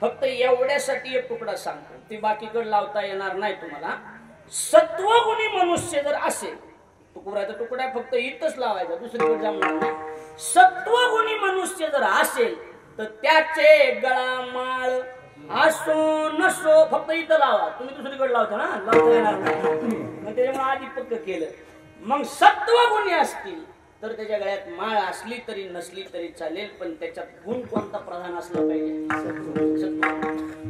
फक्त एवढ्यासाठी एक तुकडा सांगतो, ती बाकीकडे लावता येणार नाही तुम्हाला. सत्वगुणी मनुष्य जर असेल, तुकड्याचा तुकडा फक्त इथंच लावायचा, दुसरीकडे जमणार नाही. सत्वगुणी मनुष्य जर असेल तर त्याचे गळा माळ असो नसो फक्त इथं लावा. तुम्ही दुसरीकडे लावता ना, लावता येणार नाही. मग त्याच्यामुळे आधी पक्क केलं. मग सत्वगुणी असतील तर त्याच्या गळ्यात माळ असली तरी नसली तरी चालेल, पण त्याच्यात गुण कोणता प्रधान असला पाहिजे?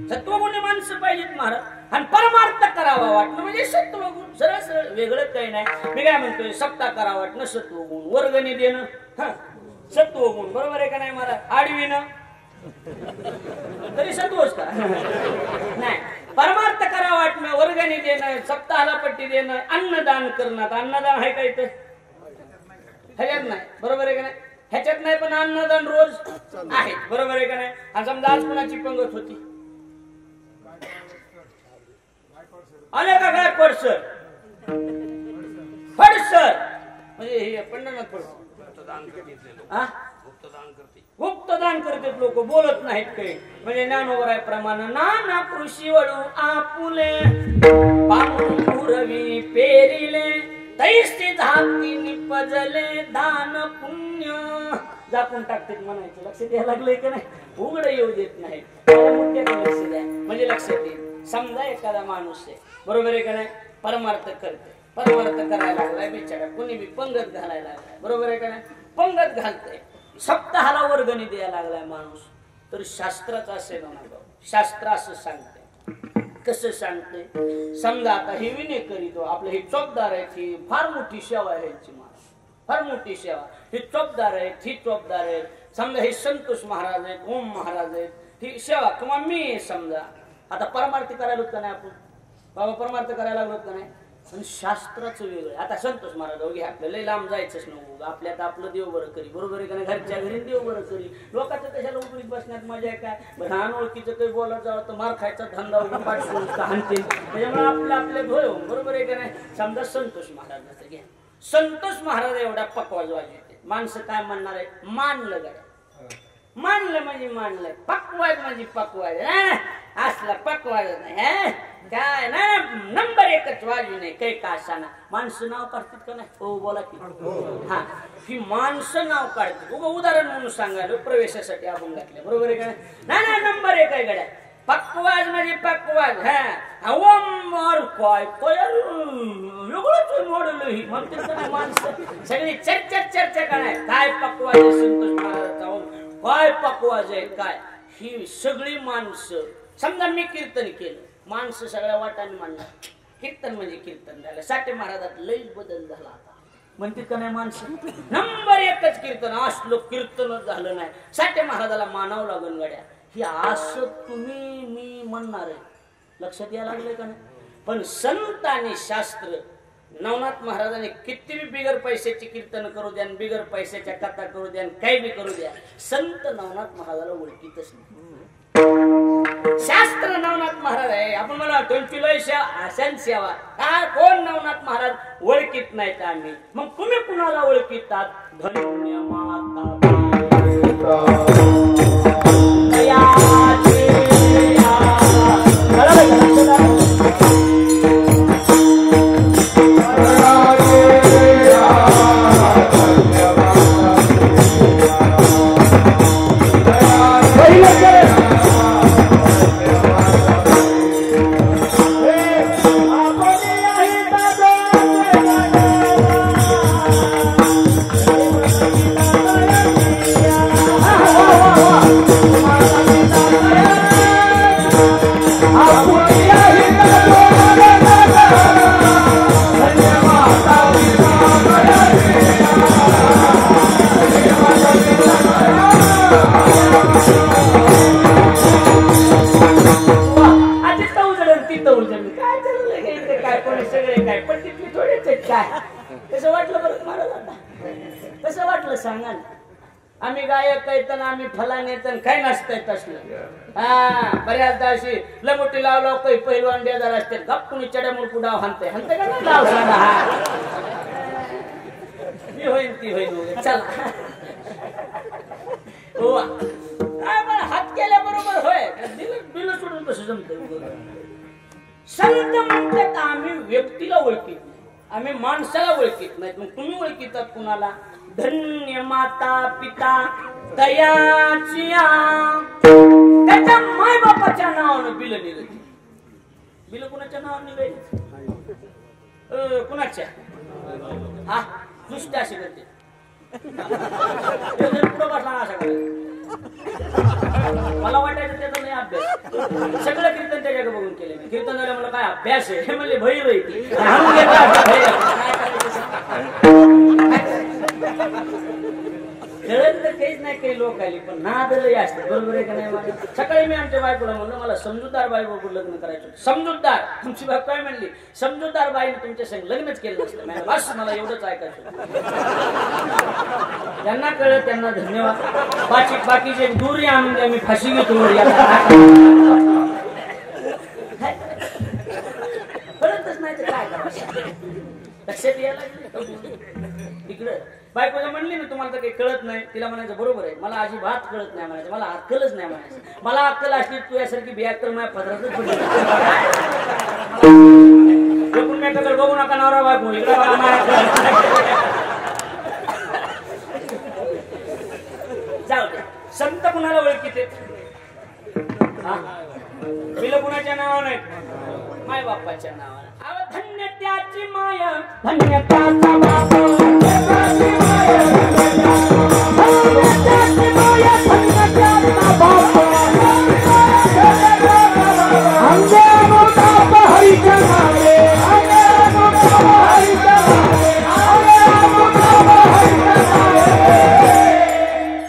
सत्वगुणी माणसं पाहिजेत महाराज. आणि परमार्थ करावा वाटणं म्हणजे सत्वगुण. सरळ सरळ, वेगळं काही नाही. मी काय म्हणतोय, सप्ताह करावा वाटणं सत्वगुण, वर्गणी देणं सत्वगुण, बरोबर आहे का नाही महाराज? आडवीनं तरी सत्वच का? नाही. परमार्थ करावा वाटणं, वर्गणी देणं, सप्ताहाला पट्टी देणं, अन्नदान करणं. अन्नदान आहे का इथं? ह्याच्यात नाही, बरोबर आहे का नाही? ह्याच्यात नाही, पण अन्नदान रोज आहे, बरोबर आहे का नाही? आणि समजा आज कुणाची पंगत होती, आले का काय पडसर फडसर म्हणजे हे पंढरनाथ पडसर गुप्तदान करते लोक, बोलत नाहीत काही. म्हणजे ज्ञानोबर आहे प्रमाण, नाना कृषी वळू आपुले पांढुरवी पेरिले तैस्ते झाकी निपजले दान पुण्य जापून टाकते म्हणायचं. लक्ष द्यायला लागलंय का नाही? उघड येऊ देत नाही, लक्ष द्या म्हणजे लक्षात येईल. समजा एखादा माणूस आहे, बरोबर आहे का नाही, परमार्थ करते, परमार्थ करायला लागलाय बिचारा, कोणी बी पंगत घालायला लागलाय, बरोबर आहे का नाही, पंगत घालतंय, सप्ताहाला वर्गणी द्यायला लागलाय माणूस, तर शास्त्राचं असे ना, शास्त्र असं सांगते. कसं सांगते? समजा आता हे विनय करीतो, आपलं हे चोपदार आहेत, ही फार मोठी सेवा आहे ह्यांची, फार मोठी सेवा. हे चोपदार आहेत, ही चोपदार आहेत, समजा हे संतोष महाराज आहेत, ओम महाराज आहेत, ही सेवा किंवा मी समजा आता परमार्थ करायला होत का नाही आपण, बाबा परमार्थ करायला लागलो का नाही, पण शास्त्राचं वेगळं. आता संतोष महाराज घे, आपल्याला लांब जायचंच नव्हतं, आपल्यात आपलं देव बरं करी, बरोबर आहे का नाही, घरच्या घरी देव बरं करी. लोकांचं कशाला उघडीत बसण्यात मजा आहे काय? लहान ओळखीचं काही बोलायला जावं तर मार खायचा धंदा उघड पाठवून हाणतील. त्याच्यामुळे आपल्या धोय, बरोबर आहे का नाही. समजा संतोष महाराजांचं घ्या, संतोष महाराज एवढा पकवाज वाजवते, माणसं काय म्हणणार आहे? मानलं गड्या, मानलं म्हणजे मानलं, पकवाज म्हणजे पकवाज असला पकवाज नाही काय ना, नंबर एकच वाजवी नाही काही का असाना. माणसं नाव काढतात का नाही? हो बोला की. हा, ही माणसं नाव काढतात. उदाहरण म्हणून सांगायला प्रवेशासाठी आपण घातले, बरोबर आहे का नाही? नंबर एक आहे गड्या, पकवाज म्हणजे पकवाज. हा ओम काय वेगळंच मोडलं ही म्हणते माणसं सगळी चर्चा काय पकवाज आहे संतोष महाराजांचा, ओम काय पकवाज आहे काय, ही सगळी माणसं. समजा मी कीर्तन केलं, माणसं सगळ्या वाटाने मांडणार, कीर्तन म्हणजे कीर्तन झालं. साठे महाराजात लईच बदल झाला आता, म्हणते का नाही माणसं? नंबर एकच कीर्तन, असलं कीर्तनच झालं नाही. साठे महाराजाला मानावं लागून गड्या, ही असं तुम्ही मी म्हणणार आहे, लक्षात यायला लागले का नाही? पण संत आणि शास्त्र, नवनाथ महाराजांनी किती बिगर पैशाची कीर्तन करू द्या, बिगर पैशाच्या कथा करू द्या, काही बी करू द्या, संत नवनाथ महाराजाला ओळखीतच नाही. शास्त्र नवनाथ महाराज आहे, आपण मला सेवा काय कोण नवनाथ महाराज ओळखीत नाहीत आम्ही. मग तुम्ही कुणाला ओळखीतात? धन्य माता सांगा. आम्ही गायक येताना आम्ही फलाने येताना काही नसतंय तसलं. हा बऱ्याचदा अशी लमोटी लाव काही पहिलवान बेजार असते, गप्पून चढ्यामुळे पुढाव हाणते हाणते का नाही लाव सांगा. ती होईल ती होईल चला हो हात केल्याबरोबर होय दिलं कसं जमतंय? संत म्हणतात आम्ही व्यक्तीला ओळखीत नाही, आम्ही माणसाला ओळखीत नाहीत. मग तुम्ही ओळखीतात कुणाला? धन्य माता पिता दयाची त्याच्या माय बापाच्या नावानं बिल निघत. बिल कुणाच्या नावानं निघायचं? कुणाच्या? हा दुष्ट अशी करते पुढं बसला असा करायचं. मला वाटायचं त्याचा नाही अभ्यास. सगळं कीर्तन त्याच्याकडे बघून केले मी. कीर्तन झालं मला काय अभ्यास आहे हे म्हणले भैर खेळत तर काहीच नाही. काही लोक आली पण नादलही असते. बरोबर आहे का नाही? सकाळी मी आमच्या बायकोला म्हणलं मला समजूतदार बायको लग्न करायचं. समजूतदार आमची बायको काय म्हणली? समजूतदार बाईने तुमच्या संग लग्नच केलं नसतं. बस मला एवढंच ऐकायचं. ज्यांना कळलं त्यांना धन्यवाद. बाकीचे दूर आणून द्या, मी फाशी घेतो. कळतच नाही तर काय करायचं? लक्षात यायला इकडं बायकोला म्हणली ना तुम्हाला तर काही कळत नाही. तिला म्हणायचं बरोबर आहे, मला अजिबात कळत नाही म्हणायचं, मला अक्कलच नाही म्हणायचं. मला अक्कल असली तू यासारखी बेअक्कल माझ्या पदरातच पडली. बघू नका नवरा बायको इकडे जाऊ दे. संत कुणाला ओळखीत बिल कुणाच्या नावाने? माय बापाच्या नावाने. धन्य त्याची माया, धन्य त्याचा बाप, धन्य त्याची माया.